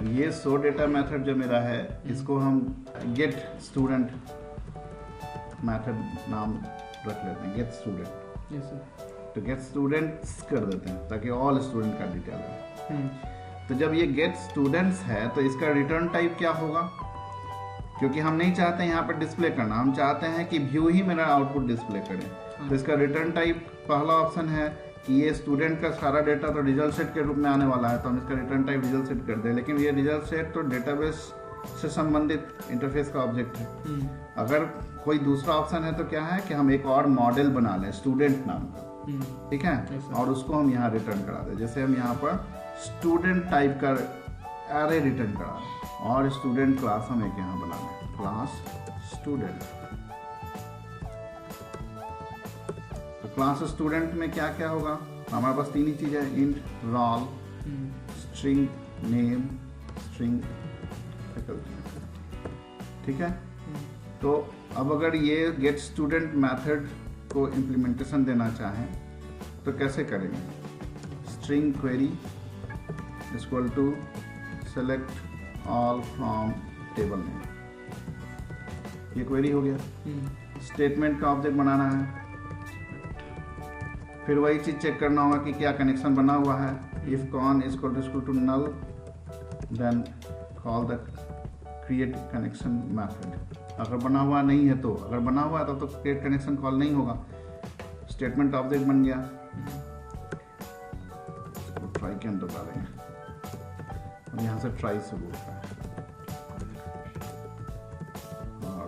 ये सो data method जो मेरा है इसको हम गेट स्टूडेंट मेथड नाम रख लेते हैं, गेट स्टूडेंट। Yes sir. तो गेट स्टूडेंट्स कर देते हैं ताकि ऑल स्टूडेंट का डिटेल है। तो जब ये गेट स्टूडेंट्स है तो इसका रिटर्न टाइप क्या होगा, क्योंकि हम नहीं चाहते यहाँ पर डिस्प्ले करना, हम चाहते हैं कि व्यू ही मेरा आउटपुट डिस्प्ले करे। तो इसका रिटर्न टाइप पहला ऑप्शन है कि ये स्टूडेंट का सारा डेटा तो रिजल्ट सेट के रूप में आने वाला है, तो हम इसका रिटर्न टाइप रिजल्ट सेट कर दें। लेकिन ये रिजल्ट सेट तो डेटाबेस से संबंधित इंटरफेस का ऑब्जेक्ट है। अगर कोई दूसरा ऑप्शन है तो क्या है कि हम एक और मॉडल बना लें स्टूडेंट नाम का, ठीक है, और उसको हम यहाँ रिटर्न करा दें। जैसे हम यहाँ पर स्टूडेंट टाइप का एरे रिटर्न करा दें और स्टूडेंट क्लास हम एक यहाँ बना लें, क्लास स्टूडेंट। तो क्लास स्टूडेंट में क्या क्या होगा, हमारे पास तीन ही चीजें, int, roll, string name, string faculty, ठीक है। तो अब अगर ये गेट स्टूडेंट मेथड को इम्प्लीमेंटेशन देना चाहें तो कैसे करेंगे, string query equal to select all from table name, ये क्वेरी हो गया। स्टेटमेंट का ऑब्जेक्ट बनाना है, फिर वही चीज चेक करना होगा कि क्या कनेक्शन बना हुआ है। If con equal to null then call the create connection method. अगर बना हुआ नहीं है तो, अगर बना हुआ है तो क्रिएट कनेक्शन कॉल नहीं होगा। स्टेटमेंट ऑब्जेक्ट बन गया, ट्राई के अंदर डालेंगे और यहाँ से ट्राई से बोलता है और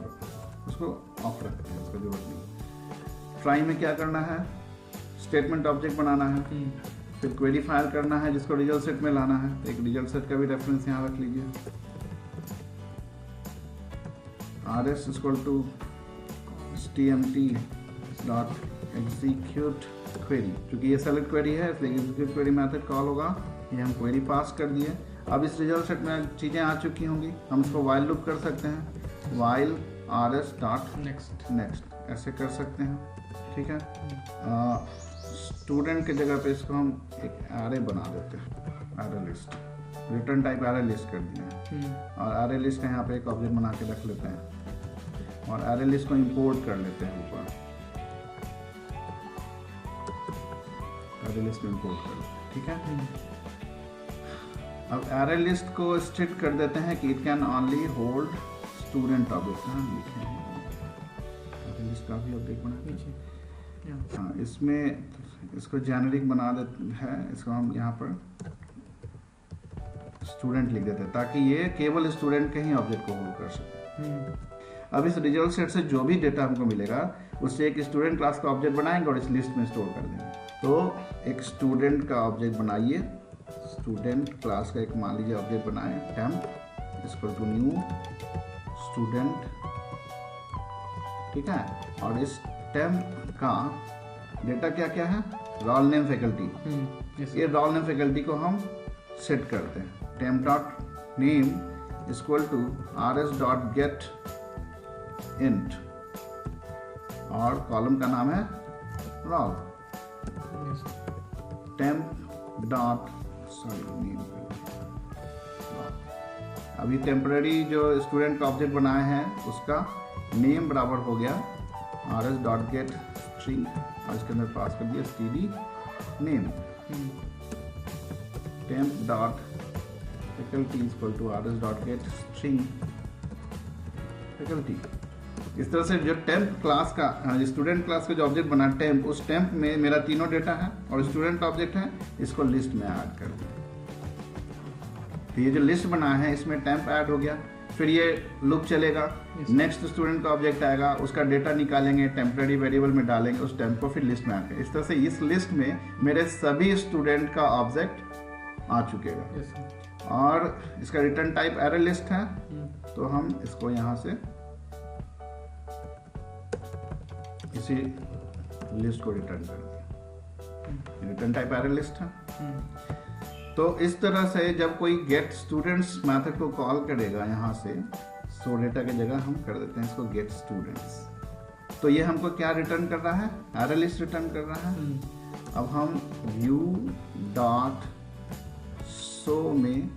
उसको ऑफ रखते हैं, उसका जरूरत नहीं। ट्राई में क्या करना है, स्टेटमेंट ऑब्जेक्ट बनाना है, फिर क्वेरी फायर करना है जिसको रिजल्ट सेट में लाना है। एक रिजल्ट सेट का भी रेफरेंस यहाँ रख लीजिए, rs equal to stmt dot execute query. क्योंकि ये सेलेक्ट क्वेरी है इसलिए एग्जीक्यूट क्वेरी मेथड कॉल होगा। ये हम क्वेरी पास कर दिए। अब इस रिजल्ट सेट में चीज़ें आ चुकी होंगी, हम इसको वाइल लूप कर सकते हैं, वाइल rs डॉट नेक्स्ट ऐसे कर सकते हैं, ठीक है। स्टूडेंट की जगह पे इसको हम एक एरे बना देते हैं, array list, return type array list कर दिया और एरे लिस्ट का यहाँ पे एक ऑब्जेक्ट बना के रख लेते हैं और एरे लिस्ट को इंपोर्ट कर लेते हैं ऊपर, एरे लिस्ट में इंपोर्ट कर लेते हैं, ठीक है। अब एरे लिस्ट को स्ट्रिक्ट कर देते हैं कि it can only hold student object. हम लिखे हैं एरे लिस्ट का भी ऑब्जेक्ट बना दीजिए। हाँ, इसमें इसको जेनेरिक बना देते हैं, इसको हम यहाँ पर स्टूडेंट लिख देते हैं ताकि ये केवल स्टूडेंट के ही ऑब्जेक्ट को होल्ड कर सके। अब इस रिजल्ट सेट से जो भी डेटा हमको मिलेगा उससे एक स्टूडेंट क्लास का ऑब्जेक्ट बनाएंगे और इस लिस्ट में स्टोर कर देंगे। तो एक स्टूडेंट का ऑब्जेक्ट बनाइए, स्टूडेंट क्लास का एक मान लीजिए ऑब्जेक्ट बनाए, temp equal to new student, ठीक है। और इस टेम्प का डेटा क्या क्या है, रोल नेम फैकल्टी। ये रोल नेम फैकल्टी को हम सेट करते हैं, temp dot name equal to rs dot get int और कॉलम का नाम है रोल, टेम्प डॉट नेम। अभी टेम्पररी जो स्टूडेंट का ऑब्जेक्ट बनाए हैं उसका नेम बराबर हो गया rs डॉट गेट स्ट्रिंग और इसके अंदर पास कर दिया std name, temp dot faculty equal to rs dot get string faculty. इस तरह से जो टेम्प क्लास का, स्टूडेंट क्लास का जो ऑब्जेक्ट बना टेम्प, उस टेम्प में मेरा तीनों डेटा है और स्टूडेंट ऑब्जेक्ट है, इसको लिस्ट में ऐड कर दिया। तो ये जो लिस्ट बना है इसमें टेम्प ऐड हो गया, फिर ये लूप चलेगा, नेक्स्ट स्टूडेंट का ऑब्जेक्ट आएगा, उसका डेटा निकालेंगे, टेम्पररी वेरिएबल में डालेंगे, उस टेम्प को फिर लिस्ट में ऐड करेंगे। इस तरह से इस लिस्ट में मेरे सभी स्टूडेंट का ऑब्जेक्ट आ चुकेगा और इसका रिटर्न टाइप एरे लिस्ट है। तो हम इसको यहाँ से इसी लिस्ट को रिटर्न कर दें, रिटर्न टाइप एरे लिस्ट है। तो इस तरह से जब कोई गेट स्टूडेंट्स मेथड को कॉल करेगा यहाँ से, सो डेटा की जगह हम कर देते हैं इसको गेट स्टूडेंट्स। तो ये हमको क्या रिटर्न कर रहा है, एरे लिस्ट रिटर्न कर रहा है। अब हम व्यू डॉट शो में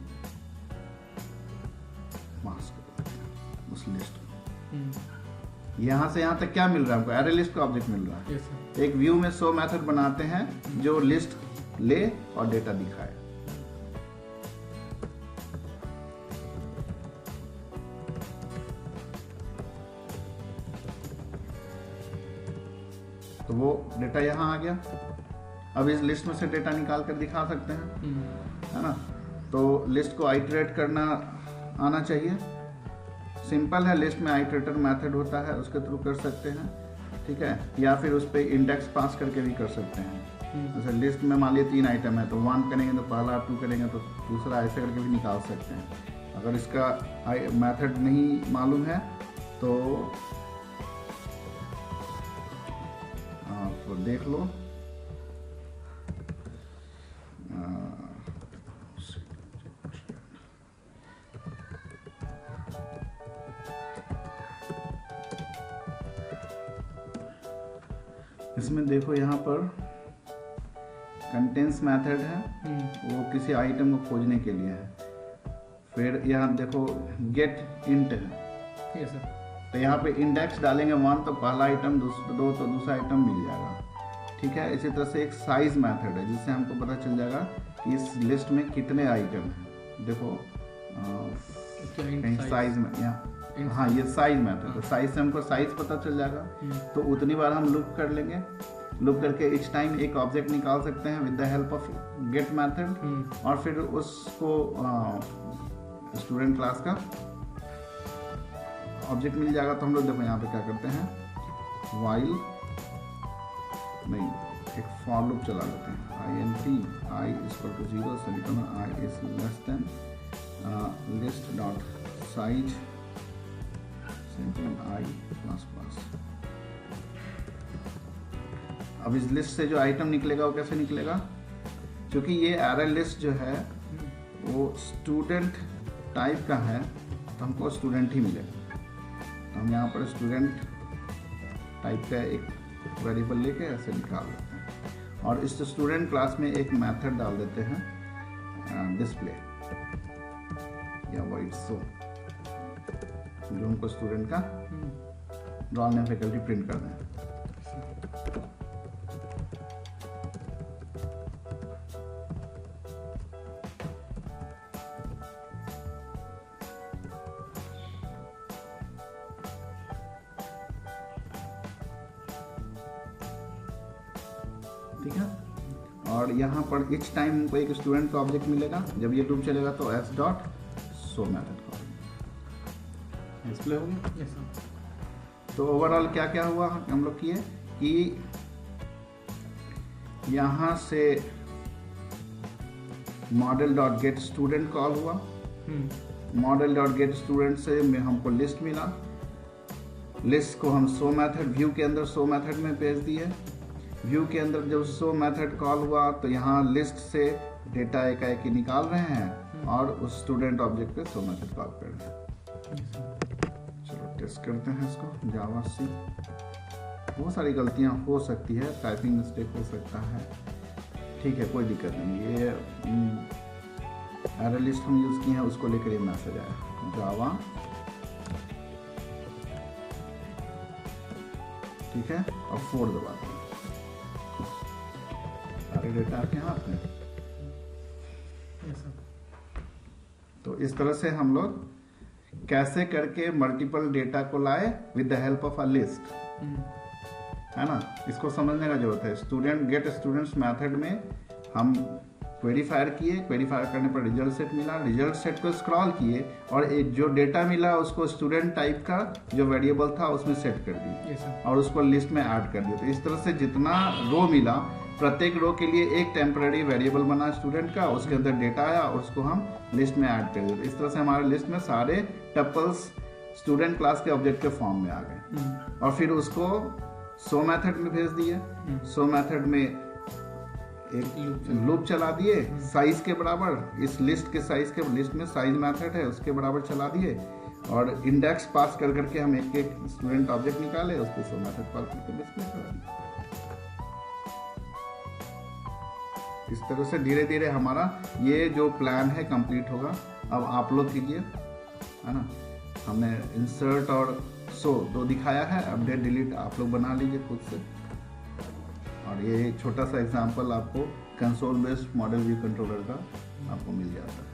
उस लिस्ट को। यहाँ से यहाँ तक क्या मिल रहा है हमको, एरे लिस्ट का ऑब्जेक्ट मिल रहा है। yes, एक व्यू में 100 मेथड बनाते हैं जो लिस्ट ले और डेटा दिखाए। तो वो डेटा यहाँ आ गया। अब इस लिस्ट में से डेटा निकाल कर दिखा सकते हैं, है ना। तो लिस्ट को आइटरेट करना आना चाहिए। सिंपल है, लिस्ट में आइटरेटर मेथड होता है, उसके थ्रू कर सकते हैं, ठीक है। या फिर उस पर इंडेक्स पास करके भी कर सकते हैं। जैसे लिस्ट में मान लीजिए 3 आइटम है, तो 1 करेंगे तो पहला, 2 करेंगे तो दूसरा, ऐसे करके भी निकाल सकते हैं। अगर इसका मेथड नहीं मालूम है तो आप देख लो। इसमें देखो यहाँ पर कंटेंट्स मेथड है, वो किसी आइटम को खोजने के लिए है। फिर यहाँ देखो गेट इंट है। yes, sir. तो यहाँ पे इंडेक्स डालेंगे 1 तो पहला आइटम, 2 तो दूसरा आइटम मिल जाएगा, ठीक है। इसी तरह से एक साइज मेथड है जिससे हमको पता चल जाएगा कि इस लिस्ट में कितने आइटम हैं। देखो कहीं साइज में यहाँ, हाँ ये साइज मेथड है। साइज से हमको साइज पता चल जाएगा। तो उतनी बार हम लूप कर लेंगे, लूप करके इच टाइम एक ऑब्जेक्ट निकाल सकते हैं with the help of get method. और फिर उसको स्टूडेंट क्लास का ऑब्जेक्ट मिल जाएगा। तो हम लोग देखो यहाँ पे क्या करते हैं, वाइल नहीं, एक फॉर लूप चला लेते हैं। int i = 0 semicolon i is less than list dot size semicolon i ++। अब इस लिस्ट से जो आइटम निकलेगा वो कैसे निकलेगा, क्योंकि ये एरे लिस्ट जो है वो स्टूडेंट टाइप का है, तो हमको स्टूडेंट ही मिलेगा। तो हम यहाँ पर स्टूडेंट टाइप का एक वेरिएबल लेके ऐसे निकाल देते हैं। और इस स्टूडेंट क्लास में एक मेथड डाल देते हैं डिस्प्ले या void show, जो हमको स्टूडेंट का रोल नेम फैकल्टी प्रिंट कर दें। ठीक है। और यहाँ पर इच टाइम हमको एक स्टूडेंट का ऑब्जेक्ट मिलेगा। जब ये लूप चलेगा तो s.show मेथड कॉल डिस्प्ले हो गया। yes, sir. तो ओवरऑल क्या क्या हुआ हम लोग किए कि यहाँ से model.getStudent कॉल हुआ। model.getStudent से हमको लिस्ट मिला। लिस्ट को हम show मेथड, व्यू के अंदर show मेथड में भेज दिए। व्यू के अंदर जब show मेथड कॉल हुआ तो यहाँ लिस्ट से डेटा एक निकाल रहे हैं और उस स्टूडेंट ऑब्जेक्ट पे show मेथड कॉल कर रहे हैं। चलो टेस्ट करते हैं इसको। जावा सी, बहुत सारी गलतियाँ हो सकती है, टाइपिंग मिस्टेक हो सकता है, ठीक है, कोई दिक्कत नहीं। ये एरे लिस्ट हम यूज़ किए हैं, उसको लेकर ये मैसेज आया जावा, ठीक है। और 4 दबाते हैं, सारे डेटा आपके हाथ में। तो इस तरह से हम लोग कैसे करके मल्टीपल डेटा को लाए with the help of a list, है ना। इसको समझने का जरूरत है। स्टूडेंट गेट स्टूडेंट्स मेथड में हम क्वेरी फायर किए, क्वेरी फायर करने पर रिजल्ट सेट मिला, रिजल्ट सेट को स्क्रॉल किए और एक जो डेटा मिला उसको स्टूडेंट टाइप का जो वेरिएबल था उसमें सेट कर दिए और उसको लिस्ट में ऐड कर दिया। तो इस तरह से जितना रो मिला, प्रत्येक रो के लिए एक टेम्पररी वेरिएबल बना स्टूडेंट का, उसके अंदर डेटा आया और उसको हम लिस्ट में ऐड कर दिए। इस तरह से हमारे लिस्ट में सारे टपल्स स्टूडेंट क्लास के ऑब्जेक्ट के फॉर्म में आ गए। और फिर उसको शो मेथड में भेज दिए। शो मेथड में एक लूप चला दिए साइज के बराबर, इस लिस्ट के साइज के, लिस्ट में साइज मेथड है उसके बराबर चला दिए और इंडेक्स पास कर करके हम एक एक स्टूडेंट ऑब्जेक्ट निकाले, उसको शो मेथड कॉल करके डिस्प्ले करा दिए। इस तरह से धीरे धीरे हमारा ये जो प्लान है कंप्लीट होगा। अब आप लोग कीजिए, है ना। हमने इंसर्ट और शो दो दिखाया है, अपडेट डिलीट आप लोग बना लीजिए खुद से। और ये छोटा सा एग्जांपल आपको console based model view controller का आपको मिल जाता है।